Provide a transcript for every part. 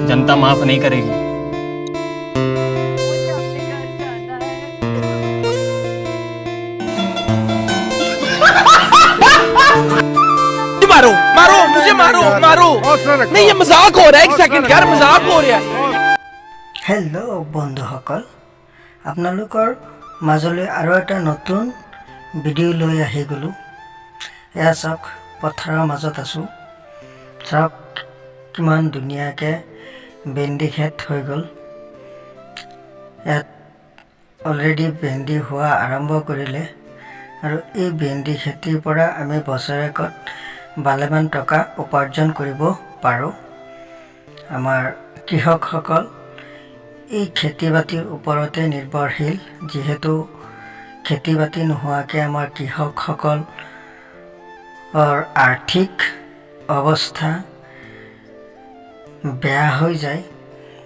जनता माफ नहीं करेगी। मारो मारो मुझे मारो मारो नहीं ये मजाक हो रहा है एक सेकंड यार मजाक हो रहा है। हेलो बंधुসকল আপোনালোকৰ মাজলৈ আৰু এটা নতুন ভিডিঅ' লৈ আহি গ'লোঁ। এয়া চাওক পথাৰৰ মাজত আছোঁ, চাওক কিমান ধুনীয়াকৈ ভেন্দি খেত হৈ গ'ল। ইয়াত অলৰেডি ভেন্দি হোৱা আৰম্ভ কৰিলে আৰু এই ভেন্দি খেতিৰ পৰা আমি বছৰেকত ভালেমান টকা উপাৰ্জন কৰিব পাৰোঁ। আমাৰ কৃষকসকল এই খেতি বাতিৰ ওপৰতে নিৰ্ভৰশীল, যিহেতু খেতি বাতি নোহোৱাকৈ আমাৰ কৃষকসকলৰ আৰ্থিক অৱস্থা বেয়া হৈ যায়,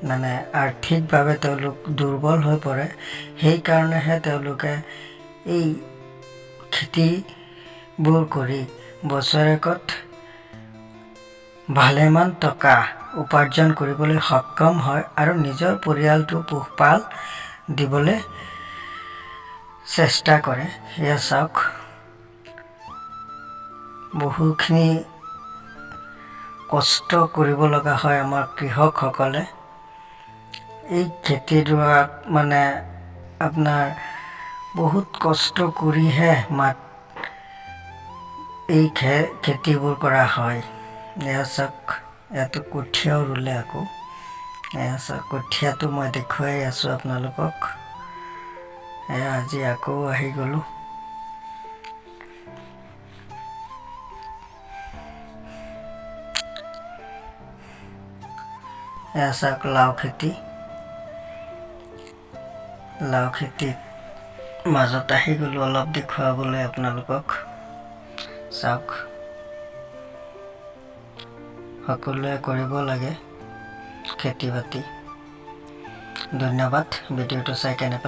মানে আৰ্থিকভাৱে তেওঁলোক দুৰ্বল হৈ পৰে। সেইকাৰণেহে তেওঁলোকে এই খেতিবোৰ কৰি বছৰেকত ভালেমান টকা উপাৰ্জন কৰিবলৈ সক্ষম হয় আৰু নিজৰ পৰিয়ালটো পোহপাল দিবলৈ চেষ্টা কৰে। এয়া চাওক বহুখিনি কষ্ট কৰিব লগা হয় আমাৰ কৃষকসকলে। এই খেতিডৰাত মানে আপোনাৰ বহুত কষ্ট কৰিহে এই খেতিবোৰ কৰা হয়। এয়া চাওক ইয়াতো কঠীয়াও ৰুলে আকৌ। এয়া চাওক কঠীয়াটো মই দেখুৱাই আছোঁ আপোনালোকক। এয়া আজি আকৌ আহি গ'লোঁ। এয়া চাওক লাও খেতি, লাও খেতিত মাজত আহি গ'লোঁ অলপ দেখুৱাবলৈ আপোনালোকক। চাওক সকলোৱে কৰিব লাগে খেতি বাতি। ধন্যবাদ ভিডিঅ'টো চাই কেনেকৈ